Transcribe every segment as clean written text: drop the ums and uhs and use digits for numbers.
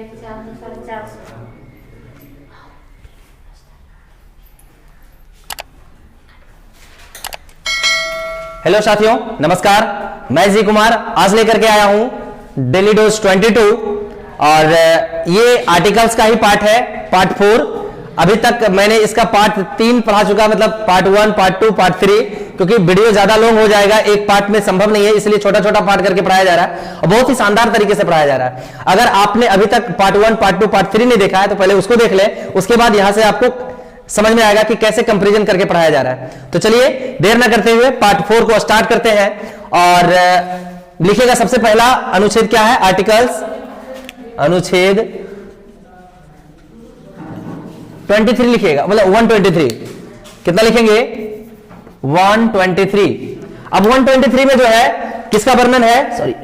Hello साथियों, नमस्कार। मैं जी कुमार आज लेकर के आया हूं डेली डोज 22 और ये आर्टिकल्स का ही पार्ट है, पार्ट 4। अभी तक मैंने इसका पार्ट 3 पढ़ा चुका, मतलब पार्ट 1, पार्ट 2, पार्ट 3, क्योंकि वीडियो ज्यादा लॉन्ग हो जाएगा, एक पार्ट में संभव नहीं है, इसलिए छोटा छोटा पार्ट करके पढ़ाया जा रहा है और बहुत ही शानदार तरीके से पढ़ाया जा रहा है। अगर आपने अभी तक पार्ट 1, पार्ट 2, पार्ट 3 नहीं देखा है तो पहले उसको देख ले, उसके बाद यहां से आपको समझ में आएगा कि कैसे कंपैरिजन करके पढ़ाया जा रहा है। तो चलिए देर ना करते हुए पार्ट 4 को स्टार्ट करते हैं और लिखिएगा सबसे पहला अनुच्छेद क्या है, आर्टिकल्स, अनुच्छेद 23 लिखिएगा, मतलब 123। कितना लिखेंगे? 123। अब 123 में जो है किसका वर्णन है, सॉरी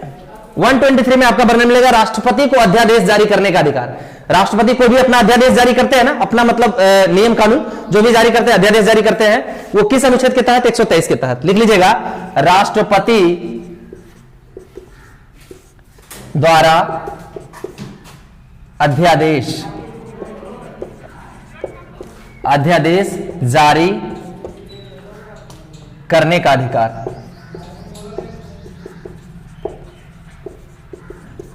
123 में आपका वर्णन मिलेगा राष्ट्रपति को अध्यादेश जारी करने का अधिकार। राष्ट्रपति को भी अपना अध्यादेश जारी करते हैं ना, अपना मतलब नियम कानून जो भी जारी करते हैं, अध्यादेश जारी करते हैं, वो किस अनुच्छेद के तहत? 123 के तहत। लिख लीजिएगा, राष्ट्रपति द्वारा अध्यादेश जारी करने का अधिकार।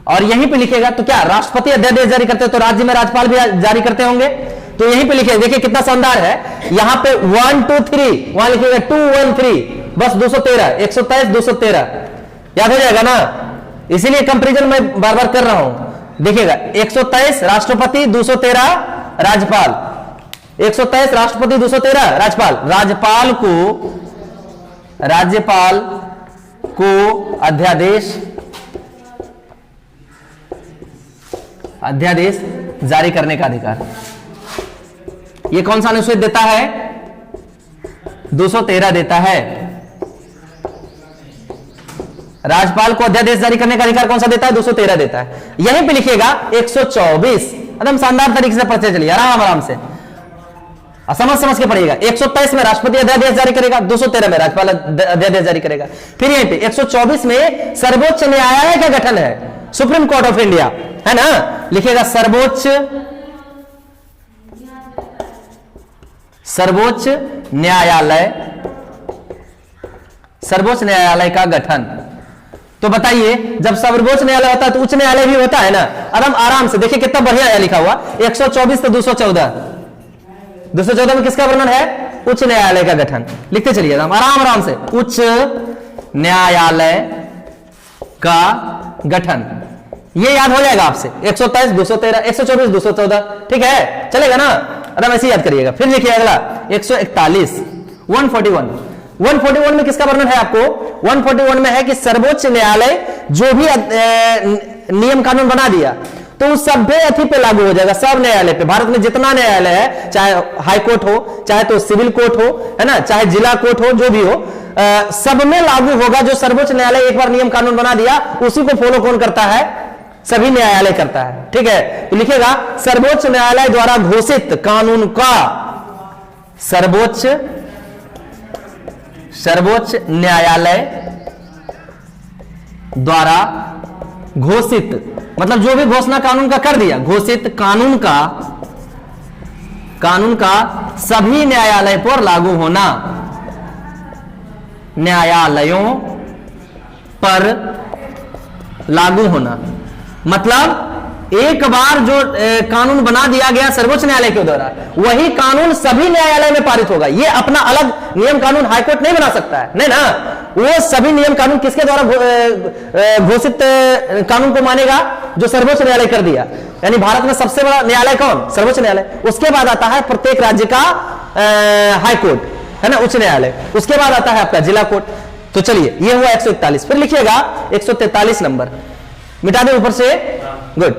और यहीं पे लिखेगा तो क्या राष्ट्रपति अध्यादेश जारी करते हैं तो राज्य में राज्यपाल भी जारी करते होंगे, तो यहीं पे लिखे। देखिए कितना शानदार है, यहां पे 1 2 3, वहां लिखिएगा 213, बस 213, 123 213, याद हो जाएगा ना। इसीलिए कंपैरिजन मैं बार बार कर रहा हूं। देखिएगा 123 राष्ट्रपति, 213 राज्यपाल, 123 राष्ट्रपति, 213 राज्यपाल। राज्यपाल को अध्यादेश जारी करने का अधिकार। ये कौन सा अनुच्छेद देता है? 213 देता है। राज्यपाल को अध्यादेश जारी करने का अधिकार कौन सा देता है? 213 देता है। यहीं पे लिखिएगा 124, एकदम शानदार तरीके से पढ़ते चलिए, आराम आराम से समझ के पढ़िएगा। 123 में राष्ट्रपति अध्यादेश जारी करेगा, 213 में राज्यपाल अध्यादेश जारी करेगा। फिर यहीं पे 124 में सर्वोच्च न्यायालय का गठन है, सुप्रीम कोर्ट ऑफ इंडिया, है ना। लिखिएगा सर्वोच्च न्यायालय का गठन। तो बताइए, जब सर्वोच्च न्यायालय होता है तो उच्च न्यायालय भी होता है ना। एकदम आराम से देखिए कितना बढ़िया है लिखा हुआ, 124 तो 214 में किसका वर्णन है? उच्च न्यायालय का गठन। लिखते चलिए आराम से, उच्च न्यायालय का गठन, ये याद हो जाएगा आपसे। 123 213, 124 214, ठीक है, चलेगा ना, एकदम ऐसे याद करिएगा। फिर लिखिए अगला 141, 141 में किसका वर्णन है आपको? 141 में है कि सर्वोच्च न्यायालय जो भी नियम कानून बना दिया तो उस सभ्य अथी पे लागू हो जाएगा, सब न्यायालय पे। भारत में जितना न्यायालय है, चाहे हाई कोर्ट हो, चाहे तो सिविल कोर्ट हो, है ना, चाहे जिला कोर्ट हो, जो भी हो, सब में लागू होगा। जो सर्वोच्च न्यायालय एक बार नियम कानून बना दिया उसी को फॉलो कौन करता है? सभी न्यायालय करता है, ठीक है। तो लिखिएगा सर्वोच्च न्यायालय द्वारा घोषित कानून का, सर्वोच्च न्यायालय द्वारा घोषित, मतलब जो भी घोषणा कानून का कर दिया, घोषित कानून का सभी न्यायालय पर लागू होना, न्यायालयों पर लागू होना। मतलब एक बार जो कानून बना दिया गया सर्वोच्च न्यायालय के द्वारा, वही कानून सभी न्यायालय में पारित होगा। ये अपना अलग नियम कानून हाईकोर्ट नहीं बना सकता है, नहीं ना। वो सभी नियम कानून किसके द्वारा घोषित कानून को मानेगा? जो सर्वोच्च न्यायालय कर दिया। यानी भारत में सबसे बड़ा न्यायालय कौन? सर्वोच्च न्यायालय। उसके बाद आता है प्रत्येक राज्य का हाईकोर्ट, है ना, उच्च न्यायालय। उसके बाद आता है आपका जिला कोर्ट। तो चलिए ये हुआ 141। फिर लिखिएगा 143 नंबर, मिटा दे ऊपर से, गुड।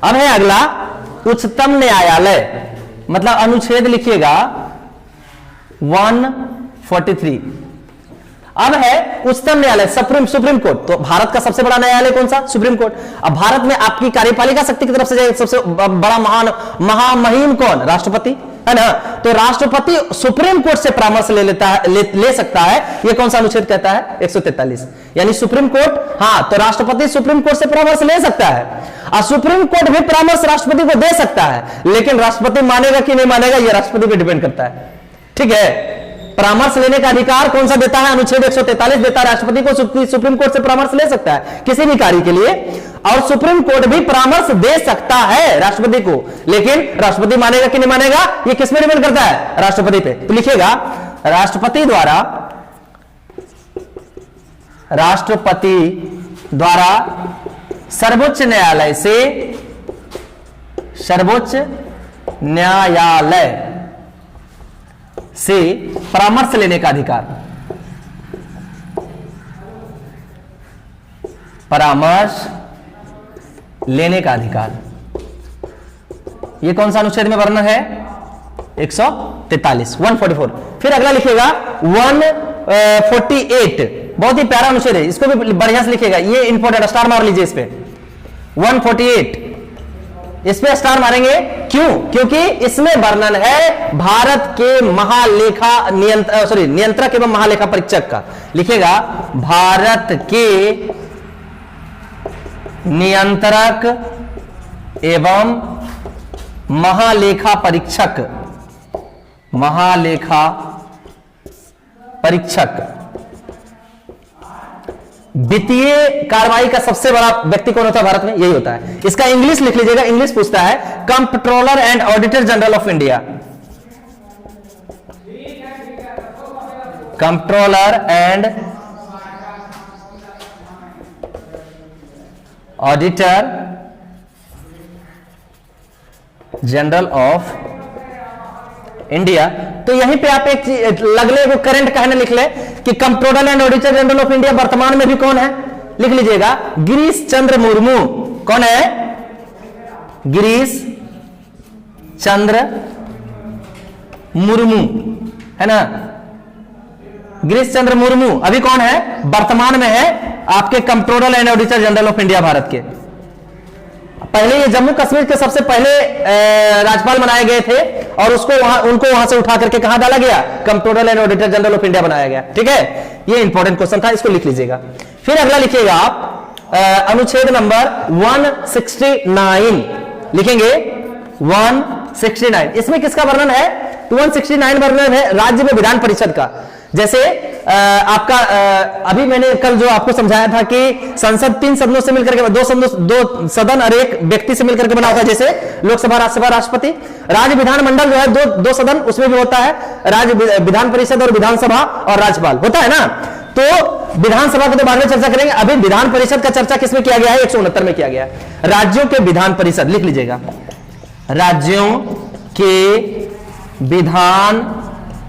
अब है अगला उच्चतम न्यायालय, मतलब अनुच्छेद लिखिएगा 143। अब है उच्चतम न्यायालय, सुप्रीम कोर्ट। तो भारत का सबसे बड़ा न्यायालय कौन सा? Supreme court. अब भारत में आपकी कार्यपालिका शक्ति की तरफ से सबसे बड़ा महामहिम कौन? राष्ट्रपति। है ना। तो राष्ट्रपति सुप्रीम कोर्ट से परामर्श ले लेता है, ले सकता है। ये कौन सा अनुच्छेद कहता है? 143। यानी सुप्रीम कोर्ट, हां, तो राष्ट्रपति सुप्रीम कोर्ट से परामर्श ले सकता है और सुप्रीम कोर्ट भी परामर्श राष्ट्रपति को दे सकता है, लेकिन राष्ट्रपति मानेगा कि नहीं मानेगा ये राष्ट्रपति पे डिपेंड करता है। ठीक है, परामर्श लेने का अधिकार कौन सा देता है? अनुच्छेद 143 देता है राष्ट्रपति को सुप्रीम कोर्ट से परामर्श ले सकता है किसी भी कार्य के लिए, और सुप्रीम कोर्ट भी परामर्श दे सकता है राष्ट्रपति को, लेकिन राष्ट्रपति मानेगा कि नहीं मानेगा ये किस पे डिपेंड करता है? राष्ट्रपति पे। तो लिखिएगा, राष्ट्रपति द्वारा सर्वोच्च न्यायालय से परामर्श लेने का अधिकार, परामर्श लेने का अधिकार, ये कौन सा अनुच्छेद में वर्णन है? 143, 144। फिर अगला लिखिएगा 148, बहुत ही प्यारा अनुच्छेद है, इसको भी बढ़िया से लिखिएगा, ये इंपॉर्टेंट, स्टार मार लीजिए इस पे। 148 इस पे स्टार मारेंगे, क्यों? क्योंकि इसमें वर्णन है भारत के नियंत्रक एवं महालेखा परीक्षक का। लिखेगा, भारत के नियंत्रक एवं महालेखा परीक्षक वित्तीय कार्रवाई का सबसे बड़ा व्यक्ति कौन होता है भारत में? यही होता है। इसका इंग्लिश लिख लीजिएगा, इंग्लिश पूछता है, comptroller and auditor general of India. Comptroller and auditor general of India. तो यहीं पे आप एक लगले को करंट कहने लिख ले कि comptroller and auditor general of India वर्तमान में भी कौन है? लिख लीजिएगा, गिरीश चंद्र मुर्मू। कौन है? गिरीश चंद्र मुर्मू, है ना। गिरीश चंद्र मुर्मू अभी कौन है? वर्तमान में है आपके comptroller and auditor general of India Bharat के। पहले ये जम्मू कश्मीर के सबसे पहले राज्यपाल बनाए गए थे और उनको वहां से उठा करके कहां डाला गया? Comptroller and auditor general of India बनाया गया। ठीक है, ये इंपॉर्टेंट क्वेश्चन था, इसको लिख लीजिएगा। फिर अगला लिखिएगा आप अनुच्छेद नंबर 169 लिखेंगे, 169। इसमें किसका वर्णन है? 169 वर्णन है राज्य में विधान परिषद का। जैसे आपका अभी मैंने कल जो आपको समझाया था कि संसद 3 सदनों से मिलकर के, 2 सदन और 1 व्यक्ति से मिलकर के बना होता है, जैसे लोकसभा, राज्यसभा, राष्ट्रपति। राज्य विधानमंडल जो है दो सदन, उसमें भी होता है राज्य विधान परिषद और विधानसभा और राज्यपाल होता है ना। तो विधानसभा को तो बाद में चर्चा करेंगे, अभी विधान परिषद का चर्चा किसमें किया गया है? 169 में किया गया है। राज्यों के विधान परिषद लिख लीजिएगा, राज्यों के विधान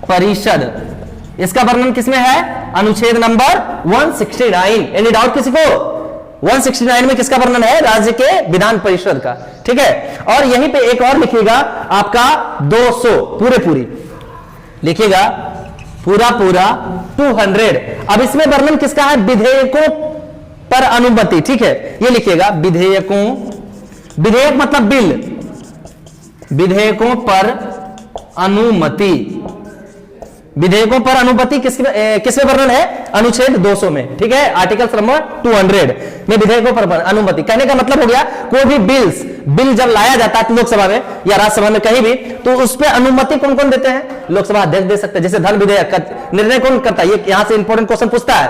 परिषद, इसका वर्णन किसमें है? अनुच्छेद नंबर 169। एनी डाउट किसी को? 169 में किसका वर्णन है? राज्य के विधान परिषद का। ठीक है, और यहीं पे एक और लिखिएगा आपका 200 पूरी लिखिएगा, पूरा 200। अब इसमें वर्णन किसका है? विधेयकों पर अनुमति। ठीक है, ये लिखिएगा, विधेयक मतलब बिल, विधेयकों पर अनुमति। विधेयकों पर अनुमति किसमें वर्णन है? अनुच्छेद 200 में। ठीक है, आर्टिकल नंबर 200 में विधेयकों पर अनुमति। कहने का मतलब हो गया, कोई भी बिल जब लाया जाता है लोकसभा में या राज्यसभा में कहीं भी, तो उस पर अनुमति कौन कौन देते हैं? लोकसभा अध्यक्ष दे सकते हैं। जैसे धन विधेयक का निर्णय कौन करता है? ये यहां से इंपॉर्टेंट क्वेश्चन पूछता है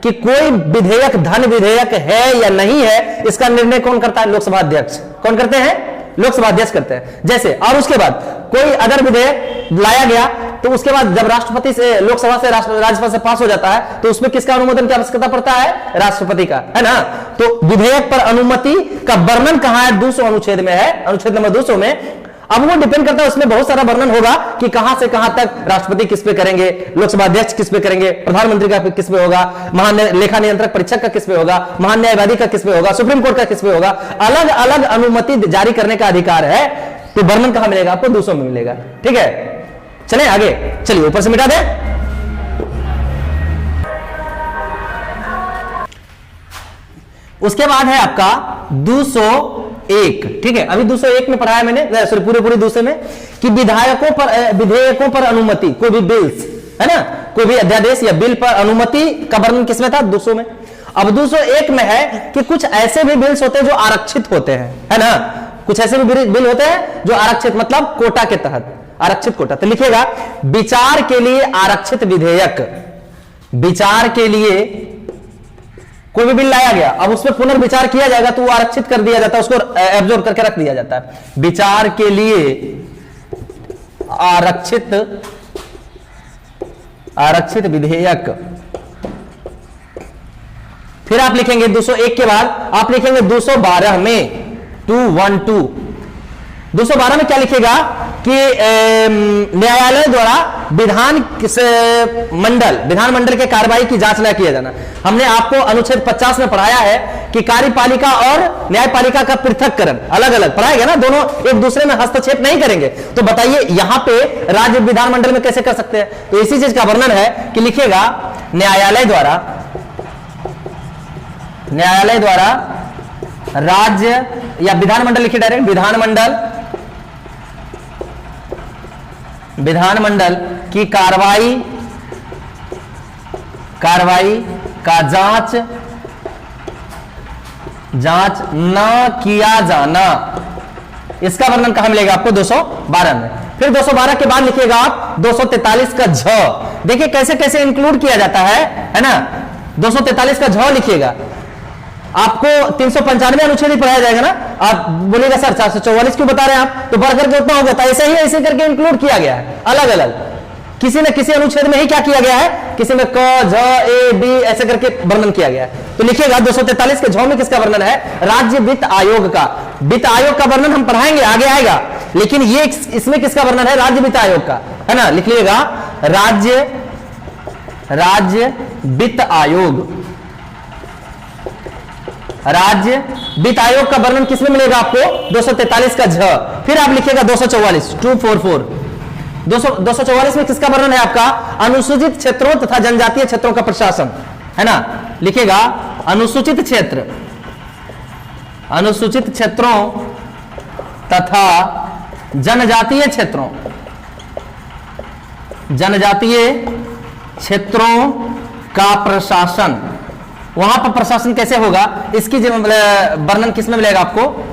कि कोई विधेयक धन विधेयक है या नहीं है, इसका निर्णय कौन करता है? लोकसभा अध्यक्ष। कौन करते हैं? लोकसभा अध्यक्ष करते हैं। जैसे, और उसके बाद कोई अगर विधेयक लाया गया तो उसके बाद जब राष्ट्रपति से, लोकसभा से, राज्यसभा से पास हो जाता है, तो उसमें किसका अनुमोदन की आवश्यकता पड़ता है? राष्ट्रपति का, है ना। तो विधेयक पर अनुमति का वर्णन कहां है? 200 अनुच्छेद में है, अनुच्छेद नंबर 200 में। अब वो डिपेंड करता है, उसमें बहुत सारा वर्णन होगा कि कहां से कहां तक राष्ट्रपति किस पे करेंगे, लोकसभा अध्यक्ष किस पे करेंगे, प्रधानमंत्री का किस पे होगा, लेखा नियंत्रक परीक्षक का किस पे होगा, महान्यायवादी का किस पे होगा, सुप्रीम कोर्ट का किस पे होगा। अलग अलग अनुमति जारी करने का अधिकार है। तो वर्णन कहां मिलेगा आपको? 200 में मिलेगा। ठीक है, चलें आगे, चलिए ऊपर से मिटा दें। उसके बाद है आपका 201 201, ठीक है, अभी 201 में पढ़ाया मैंने, सॉरी पूरे दूसरे में, कि विधेयकों पर अनुमति, कोई भी बिल्स, है ना, कोई भी अध्यादेश या बिल पर अनुमति का वर्णन किसमें था? 200 में। अब 201 में है कि कुछ ऐसे भी बिल्स होते हैं जो आरक्षित होते हैं, है ना, कुछ ऐसे भी बिल होते हैं जो आरक्षित, मतलब कोटा के तहत, आरक्षित कोटा। तो लिखिएगा विचार के लिए आरक्षित विधेयक, विचार के लिए कोई भी बिल लाया गया, अब उसमें पुनर्विचार किया जाएगा तो वो आरक्षित कर दिया जाता है, उसको एब्जॉर्ब करके रख दिया जाता है। विचार के लिए आरक्षित विधेयक। फिर आप लिखेंगे 201 के बाद आप लिखेंगे 212 में 212, 212 में क्या लिखेगा कि न्यायालय द्वारा विधानमंडल के कार्रवाई की जांच न किया जाना। हमने आपको अनुच्छेद 50 में पढ़ाया है कि कार्यपालिका और न्यायपालिका का पृथककरण अलग अलग पढ़ाया गया ना, दोनों एक दूसरे में हस्तक्षेप नहीं करेंगे। तो बताइए यहां पे राज्य विधानमंडल में कैसे कर सकते हैं? तो इसी चीज का वर्णन है कि लिखेगा न्यायालय द्वारा राज्य या विधानमंडल, लिखिए डायरेक्ट विधानमंडल की कार्रवाई का जांच न किया जाना, इसका वर्णन कहां मिलेगा आपको? 212 में। फिर 212 के बाद लिखिएगा आप 243 का झ। देखिए कैसे कैसे इंक्लूड किया जाता है ना। 243 का झ लिखिएगा। आपको 395 अनुच्छेद ही पढ़ाया जाएगा ना, आप बोलिएगा सर 444 क्यों बता रहे हैं आप, तो बढ़ करके उतना हो गया था। ऐसे करके इंक्लूड किया गया है अलग अलग, किसी न किसी अनुच्छेद में ही क्या किया गया है, किसी में क, झ, ए, बी ऐसे करके वर्णन किया गया है। तो लिखिएगा 243 के झ में किसका वर्णन है? राज्य वित्त आयोग का। वित्त आयोग का वर्णन हम पढ़ाएंगे, आगे आएगा, लेकिन ये इसमें किसका वर्णन है? राज्य वित्त आयोग का, है ना। लिख लीजिएगा राज्य वित्त आयोग। राज्य वित्त आयोग का वर्णन किसमें मिलेगा आपको? 243 का झ। फिर आप लिखिएगा 244 244 में किसका वर्णन है आपका? अनुसूचित क्षेत्रों तथा जनजातीय क्षेत्रों का प्रशासन, है ना। लिखिएगा अनुसूचित क्षेत्रों तथा जनजातीय क्षेत्रों का प्रशासन। वहां पर प्रशासन कैसे होगा, इसकी वर्णन किसमें मिलेगा आपको?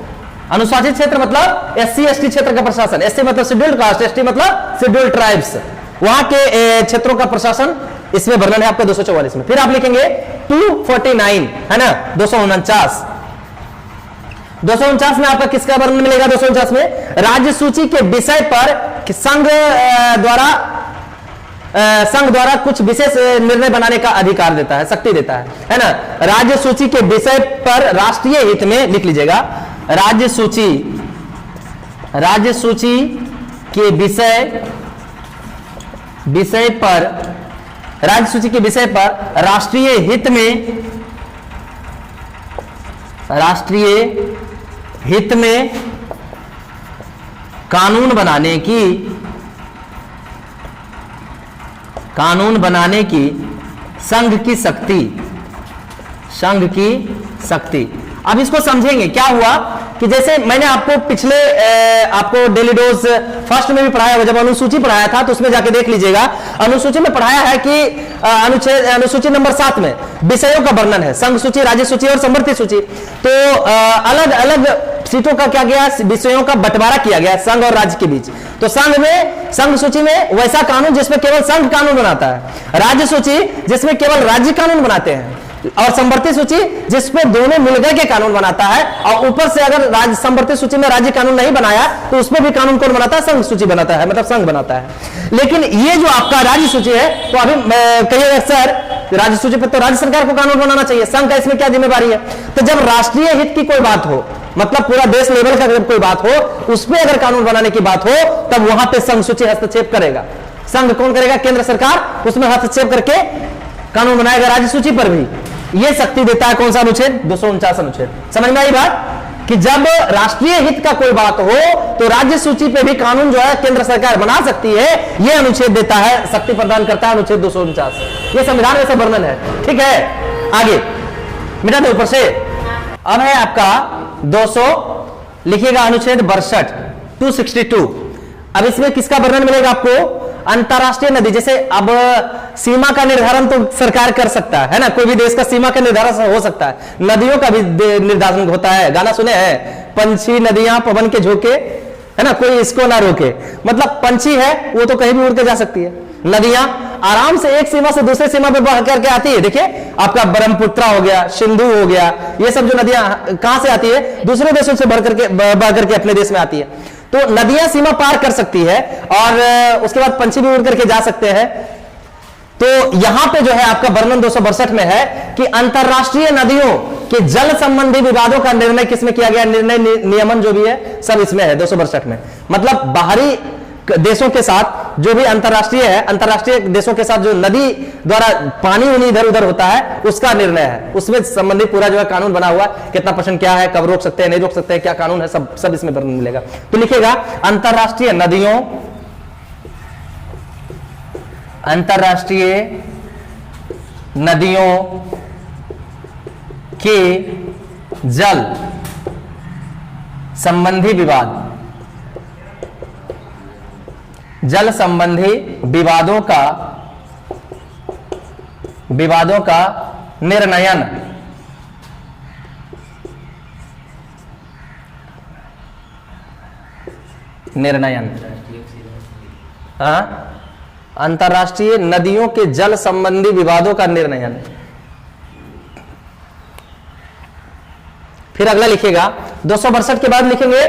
अनुसूचित क्षेत्र मतलब SC ST क्षेत्र का प्रशासन, SC मतलब शेड्यूल्ड कास्ट, ST मतलब शेड्यूल्ड ट्राइब्स, वहां के क्षेत्रों का प्रशासन इसमें वर्णन है आपका 244 में। फिर आप लिखेंगे 249, है ना, 249 में आपका किसका वर्णन मिलेगा? 249 में राज्य सूची के विषय पर संघ द्वारा कुछ विशेष निर्णय बनाने का अधिकार देता है, शक्ति देता है ना। राज्य सूची के विषय पर राष्ट्रीय हित में लिख लीजिएगा, राज्य सूची के विषय पर राष्ट्रीय हित में कानून बनाने की संघ की शक्ति। अब इसको समझेंगे क्या हुआ कि जैसे मैंने आपको आपको डेली डोज फर्स्ट में भी पढ़ाया हुआ, जब अनुसूची पढ़ाया था तो उसमें जाके देख लीजिएगा। अनुसूची में पढ़ाया है कि अनुसूची नंबर 7 में विषयों का वर्णन है, संघ सूची, राज्य सूची और समवर्ती सूची। तो अलग अलग सीटों का क्या गया, विषयों का बंटवारा किया गया संघ और राज्य के बीच। तो संघ सूची में वैसा कानून जिसमें केवल संघ कानून बनाता है, राज्य सूची जिसमें केवल राज्य कानून बनाते हैं, और समवर्ती सूची जिसमें दोनों मिलकर के कानून बनाता है। और ऊपर से अगर राज्य समवर्ती सूची में राज्य कानून नहीं बनाया तो उसमें भी कानून कौन बनाता है? संघ सूची बनाता है, मतलब संघ बनाता है। लेकिन ये जो आपका राज्य सूची है, तो अभी कहिएगा सर राज्य सूची पर तो राज्य सरकार को कानून बनाना चाहिए, संघ का इसमें क्या जिम्मेवारी है? तो जब राष्ट्रीय हित की कोई बात हो, मतलब पूरा देश लेवल का जब कोई बात हो, उसमें अगर कानून बनाने की बात हो, तब वहां पे संघ सूची हस्तक्षेप करेगा। संघ कौन करेगा? केंद्र सरकार उसमें हस्तक्षेप करके कानून बनाएगा। राज्य सूची पर भी यह शक्ति देता है कौन सा अनुच्छेद? 249 अनुच्छेद। समझ में आई बात कि जब राष्ट्रीय हित का कोई बात हो तो राज्य सूची पे भी कानून जो है केंद्र सरकार बना सकती है, यह अनुच्छेद देता है, शक्ति प्रदान करता है अनुच्छेद 249। यह संविधान में सब वर्णन है, ठीक है। आगे मिटा दो ऊपर से। अब है आपका लिखिएगा अनुच्छेद 62 262। अब इसमें किसका वर्णन मिलेगा आपको? अंतरराष्ट्रीय नदी। जैसे अब सीमा का निर्धारण तो सरकार कर सकता है ना, कोई भी देश का सीमा का निर्धारण हो सकता है, नदियों का भी निर्धारण होता है। गाना सुने हैं, पंछी नदियां पवन के झोंके, है ना, कोई इसको ना रोके। मतलब पंछी है वो तो कहीं भी उड़ के जा सकती है, नदियां आराम से एक सीमा से दूसरे सीमा पे बह करके आती है। देखिए आपका ब्रह्मपुत्र हो गया, सिंधु हो गया, ये सब जो नदियां कहां से आती है? दूसरे देशों से बह करके अपने देश में आती है। तो नदियां सीमा पार कर सकती है और उसके बाद पंछी भी उड़ करके जा सकते हैं। तो यहां पे जो है आपका वर्णन 262 में है कि अंतरराष्ट्रीय नदियों के जल संबंधी विवादों का निर्णय किसमें किया गया? निर्णय नियमन जो भी है सब इसमें है 262 में। मतलब बाहरी देशों के साथ जो भी अंतरराष्ट्रीय है, अंतरराष्ट्रीय देशों के साथ जो नदी द्वारा पानी उन्हीं इधर उधर होता है उसका निर्णय है, उसमें संबंधित पूरा जो है कानून बना हुआ है, कितना परसेंट क्या है, कब रोक सकते हैं, नहीं रोक सकते हैं, क्या कानून है, सब इसमें वर्णन मिलेगा। तो लिखेगा अंतरराष्ट्रीय नदियों के जल संबंधी विवादों का निर्णयन अंतरराष्ट्रीय नदियों के जल संबंधी विवादों का निर्णयन। फिर अगला लिखेगा 262 के बाद लिखेंगे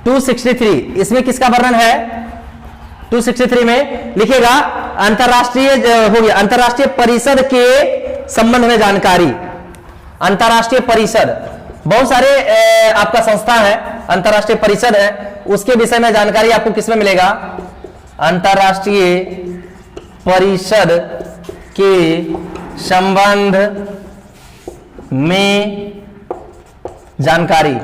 263। इसमें किसका वर्णन है? 263 में लिखेगा अंतरराष्ट्रीय हो गया, अंतरराष्ट्रीय परिषद के संबंध में जानकारी। अंतरराष्ट्रीय परिषद बहुत सारे आपका संस्था है, अंतरराष्ट्रीय परिषद है, उसके विषय में जानकारी आपको किसमें मिलेगा? अंतरराष्ट्रीय परिषद के संबंध में जानकारी।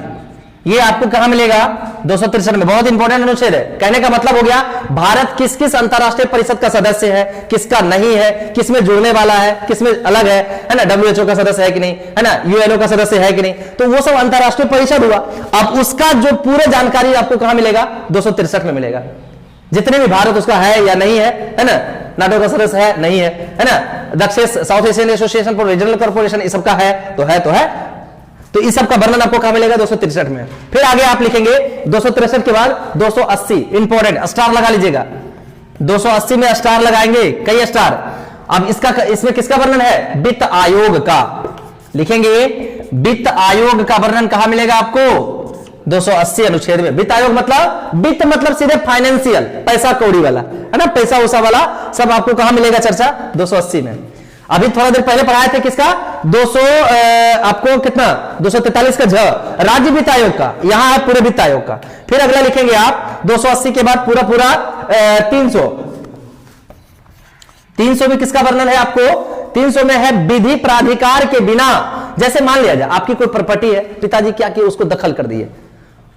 ये आपको कहां मिलेगा? 263 में। बहुत इंपॉर्टेंट अनुच्छेद है। कहने का मतलब हो गया भारत किस किस अंतरराष्ट्रीय परिषद का सदस्य है, किसका नहीं है, किसमें जुड़ने वाला है, किसमें अलग है ना, WHO का सदस्य है कि नहीं, है ना, UNO का सदस्य है कि नहीं, तो वो सब अंतरराष्ट्रीय परिषद हुआ। अब उसका जो पूरे जानकारी आपको कहां मिलेगा? 263 में मिलेगा। जितने भी भारत उसका है या नहीं है ना, नाटो का सदस्य है नहीं है ना, दक्षिण south Asian association for regional corporation इस सब का है तो तो इस सब का वर्णन आपको कहां मिलेगा? 263 में। फिर आगे आप लिखेंगे 263 के बाद 280। इंपॉर्टेंट, स्टार लगा लीजिएगा। 280 में स्टार लगाएंगे, कई स्टार। अब इसमें किसका वर्णन है? वित्त आयोग का। लिखेंगे वित्त आयोग का वर्णन कहां मिलेगा आपको? 280 अनुच्छेद में। वित्त आयोग मतलब वित्त मतलब सीधे फाइनेंशियल, पैसा कौड़ी वाला, है ना, पैसा उसा वाला सब आपको कहां मिलेगा? चर्चा 280 में। अभी थोड़ा देर पहले पढ़ाए थे किसका? 200 आपको कितना? 243 का राज्य वित्त आयोग का, यहां है पूरे वित्त आयोग का। फिर अगला लिखेंगे आप 280 के बाद पूरा 300 में किसका वर्णन है आपको? 300 में है विधि प्राधिकार के बिना। जैसे मान लिया जाए आपकी कोई प्रॉपर्टी है, पिताजी क्या किए, उसको दखल कर दिए,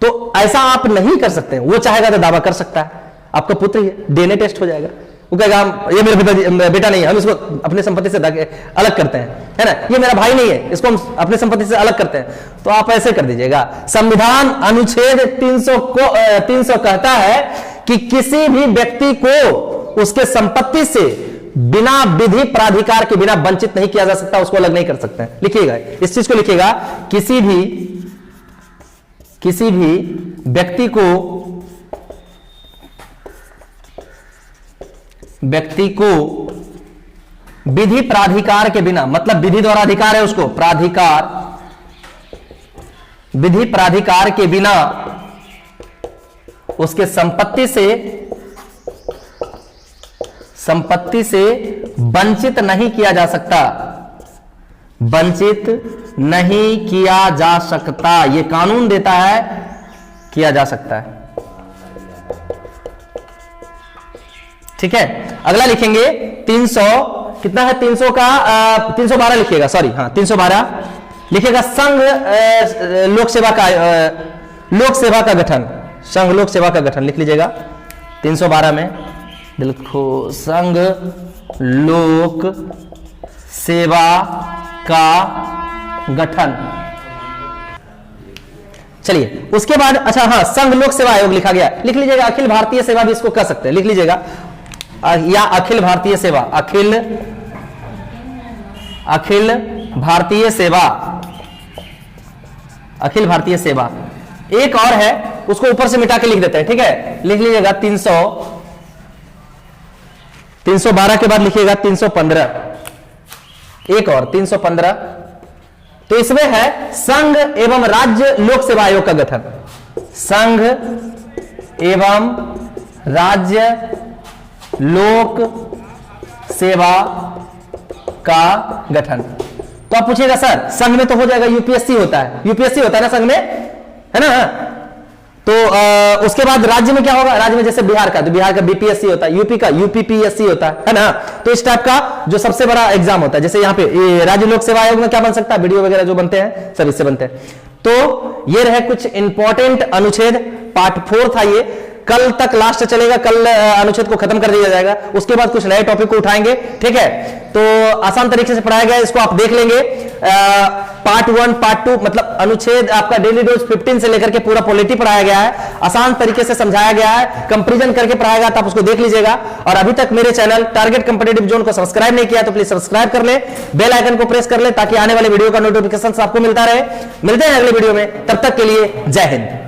तो ऐसा आप नहीं कर सकते। वो चाहेगा तो दावा कर सकता है, आपका पुत्र ही है, DNA टेस्ट हो जाएगा, वो कहेगा ये मेरा बेटा नहीं है, हम इसको अपने संपत्ति से अलग करते हैं, है ना, ये मेरा भाई नहीं है, इसको हम अपने संपत्ति से अलग करते हैं, तो आप ऐसे कर दीजिएगा। संविधान अनुच्छेद 300 कहता है कि किसी भी व्यक्ति को उसके संपत्ति से बिना विधि प्राधिकार के बिना वंचित नहीं किया जा सकता, उसको अलग नहीं कर सकते। लिखिएगा इस चीज को, लिखिएगा किसी भी व्यक्ति को विधि प्राधिकार के बिना, मतलब विधि द्वारा अधिकार है उसको, विधि प्राधिकार के बिना उसके संपत्ति से वंचित नहीं किया जा सकता, वंचित नहीं किया जा सकता। यह कानून देता है, किया जा सकता है। ठीक है, अगला लिखेंगे 300 कितना है? 300 का 312 लिखिएगा, सॉरी, हाँ 312 लिखिएगा। संघ लोक सेवा का गठन, संघ लोक सेवा का गठन लिख लीजिएगा 312 में। देखो संघ लोक सेवा का गठन। चलिए उसके बाद, अच्छा हाँ, संघ लोक सेवा आयोग लिखा गया, लिख लीजिएगा। अखिल भारतीय सेवा भी इसको कह सकते हैं, लिख लीजिएगा, या अखिल भारतीय सेवा, अखिल भारतीय सेवा, अखिल भारतीय सेवा। एक और है, उसको ऊपर से मिटा के लिख देते हैं, ठीक है, लिख लीजिएगा 312 के बाद लिखिएगा 315, एक और 315। तो इसमें है संघ एवं राज्य लोक सेवा आयोग का गठन, संघ एवं राज्य लोक सेवा का गठन। तो आप पूछिएगा सर संघ में तो हो जाएगा, यूपीएससी होता है, यूपीएससी होता है ना संघ में, है ना। तो उसके बाद राज्य में क्या होगा, राज्य में जैसे बिहार का, तो बिहार का बीपीएससी होता है, यूपी का यूपीपीएससी होता है ना। तो इस टाइप का जो सबसे बड़ा एग्जाम होता है, जैसे यहाँ पे ये राज्य लोक सेवा आयोग में क्या बन सकता है, वीडियो वगैरह जो बनते हैं सब इससे बनते हैं। तो ये रहे कुछ इंपॉर्टेंट अनुच्छेद, पार्ट 4 था ये, कल तक लास्ट चलेगा, कल अनुच्छेद को खत्म कर दिया जाएगा, उसके बाद कुछ नए टॉपिक को उठाएंगे, ठीक है। तो आसान तरीके से पढ़ाया गया, इसको आप देख लेंगे। पार्ट 1 पार्ट 2 मतलब अनुच्छेद आपका डेली डोज 15 से लेकर के पूरा पॉलिटी पढ़ाया गया है, आसान तरीके से समझाया गया है, कंपैरिजन करके पढ़ाया गया, तो आप उसको देख लीजिएगा। और अभी तक मेरे चैनल टारगेट कॉम्पिटिटिव जोन को सब्सक्राइब नहीं किया तो प्लीज सब्सक्राइब कर ले, बेल आइकन को प्रेस कर ले, ताकि आने वाले वीडियो का नोटिफिकेशन आपको मिलता रहे। मिलते हैं अगले वीडियो में, तब तक के लिए जय हिंद।